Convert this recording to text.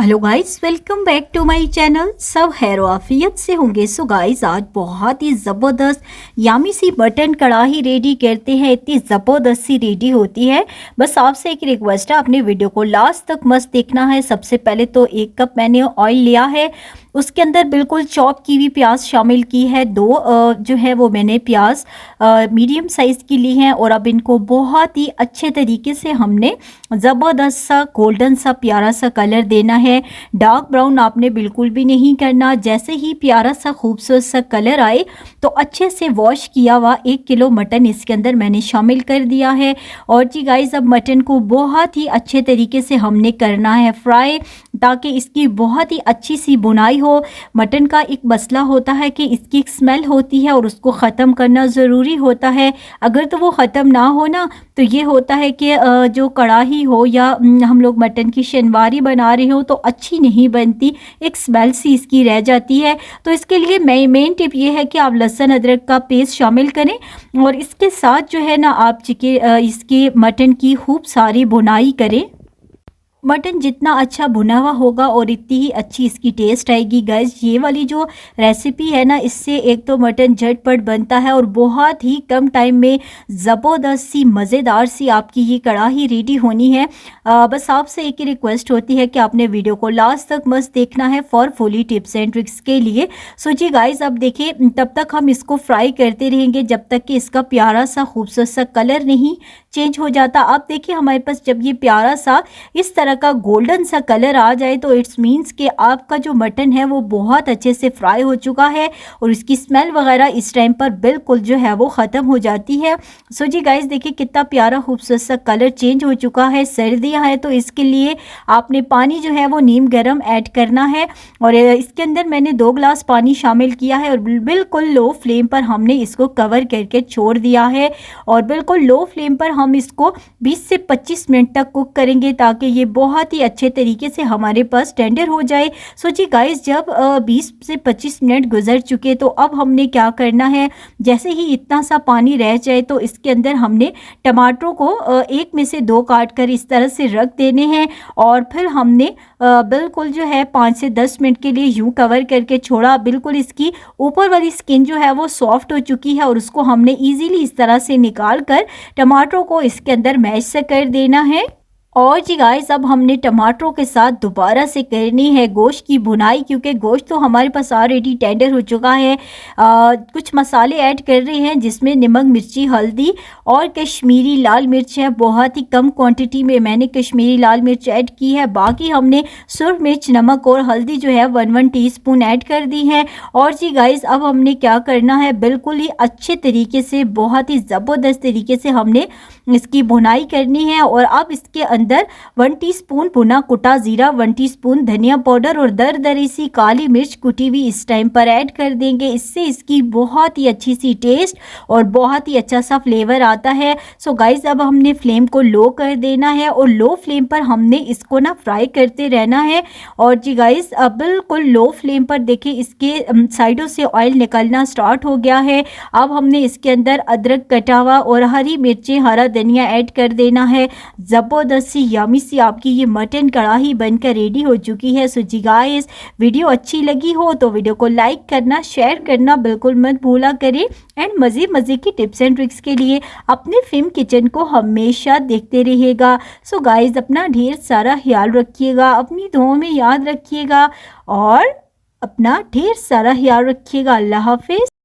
Hello guys, welcome back to my channel. सब हैरो आफियत से होंगे। सो गाइस, आज बहुत ही ज़बरदस्त यामी सी मटन कढ़ाई रेडी करते हैं। इतनी ज़बरदस्त सी रेडी होती है। बस आपसे एक रिक्वेस्ट है, अपने वीडियो को लास्ट तक मस्त देखना है। सबसे पहले तो 1 कप मैंने ऑयल लिया है, उसके अंदर बिल्कुल चॉप की हुई प्याज शामिल की है। दो जो है वो मैंने प्याज मीडियम साइज़ की ली हैं। और अब इनको बहुत ही अच्छे तरीके से हमने ज़बरदस्त सा गोल्डन सा प्यारा सा कलर देना है। डार्क ब्राउन आपने बिल्कुल भी नहीं करना। जैसे ही प्यारा सा खूबसूरत सा कलर आए तो अच्छे से वॉश किया हुआ 1 किलो मटन इसके अंदर मैंने शामिल कर दिया है। और जी गाइस, अब मटन को बहुत ही अच्छे तरीके से हमने करना है फ्राई, ताकि इसकी बहुत ही अच्छी सी बुनाई हो। मटन का एक मसला होता है कि इसकी एक स्मेल होती है और उसको ख़त्म करना ज़रूरी होता है। अगर तो वो ख़त्म ना हो ना, तो ये होता है कि जो कढ़ाई हो या हम लोग मटन की शनवारी बना रहे हो तो अच्छी नहीं बनती, एक स्मेल सी इसकी रह जाती है। तो इसके लिए मेन टिप ये है कि आप लहसुन अदरक का पेस्ट शामिल करें और इसके साथ जो है ना आप इसके मटन की खूब सारी बुनाई करें। मटन जितना अच्छा भुना हुआ होगा और इतनी ही अच्छी इसकी टेस्ट आएगी। गाइस, ये वाली जो रेसिपी है ना, इससे एक तो मटन झटपट बनता है और बहुत ही कम टाइम में ज़बरदस्त सी मज़ेदार सी आपकी ये कढ़ाई रेडी होनी है। बस आपसे एक ही रिक्वेस्ट होती है कि आपने वीडियो को लास्ट तक मस्त देखना है for fully tips and tricks के लिए। सो जी गाइस, अब देखिए, तब तक हम इसको फ्राई करते रहेंगे जब तक कि इसका प्यारा सा खूबसूरत सा कलर नहीं चेंज हो जाता। अब देखिए, हमारे पास जब ये प्यारा सा इस तरह का गोल्डन सा कलर आ जाए तो इट्स मीन्स कि आपका जो मटन है वो बहुत अच्छे से फ्राई हो चुका है और इसकी स्मेल वगैरह इस टाइम पर बिल्कुल जो है वो ख़त्म हो जाती है। सो जी गाइस, देखिए कितना प्यारा खूबसूरत सा कलर चेंज हो चुका है। सर्दियाँ हैं तो इसके लिए आपने पानी जो है वो नीम गर्म ऐड करना है। और इसके अंदर मैंने 2 गिलास पानी शामिल किया है और बिल्कुल लो फ्लेम पर हमने इसको कवर करके छोड़ दिया है। और बिल्कुल लो फ्लेम पर हम इसको 20 से 25 मिनट तक कुक करेंगे, ताकि ये बहुत ही अच्छे तरीके से हमारे पास टेंडर हो जाए। सो जी गाइस, जब 20 से 25 मिनट गुजर चुके तो अब हमने क्या करना है, जैसे ही इतना सा पानी रह जाए तो इसके अंदर हमने टमाटरों को एक में से 2 काट कर इस तरह से रख देने हैं। और फिर हमने बिल्कुल जो है 5 से 10 मिनट के लिए यूं कवर करके छोड़ा। बिल्कुल इसकी ऊपर वाली स्किन जो है वो सॉफ्ट हो चुकी है और उसको हमने ईजीली इस तरह से निकाल कर टमाटरों को इसके अंदर मैश से कर देना है। और जी गाइस, अब हमने टमाटरों के साथ दोबारा से करनी है गोश्त की भुनाई, क्योंकि गोश्त तो हमारे पास ऑलरेडी टेंडर हो चुका है। कुछ मसाले ऐड कर रहे हैं जिसमें नमक, मिर्ची, हल्दी और कश्मीरी लाल मिर्च है। बहुत ही कम क्वांटिटी में मैंने कश्मीरी लाल मिर्च ऐड की है। बाकी हमने सुरख मिर्च, नमक और हल्दी जो है 1 टीस्पून ऐड कर दी है। और जी गाइस, अब हमने क्या करना है, बिल्कुल ही अच्छे तरीके से, बहुत ही ज़बरदस्त तरीके से हमने इसकी भुनाई करनी है। और अब इसके अंदर 1 टीस्पून भुना कुटा जीरा, 1 टीस्पून धनिया पाउडर और दरदरी सी काली मिर्च कुटी हुई इस टाइम पर ऐड कर देंगे। इससे इसकी बहुत ही अच्छी सी टेस्ट और बहुत ही अच्छा सा फ्लेवर आता है। सो गाइस, अब हमने फ्लेम को लो कर देना है और लो फ्लेम पर हमने इसको ना फ्राई करते रहना है। और जी गाइस, अब बिल्कुल लो फ्लेम पर देखिए इसके साइडों से ऑयल निकलना स्टार्ट हो गया है। अब हमने इसके अंदर अदरक कटा हुआ और हरी मिर्चें, हरा धनिया ऐड कर देना है। ज़बरदस्त सी यमी सी आपकी ये मटन कढ़ाई बनकर रेडी हो चुकी है। सो जी गाइस, वीडियो अच्छी लगी हो तो वीडियो को लाइक करना, शेयर करना बिल्कुल मत भूला करें। एंड मज़े की टिप्स एंड ट्रिक्स के लिए अपने फिल्म किचन को हमेशा देखते रहिएगा। सो गाइस, अपना ढेर सारा ख्याल रखिएगा, अपनी दुआओं में याद रखिएगा और अपना ढेर सारा ख्याल रखिएगा। अल्लाह हाफिज़।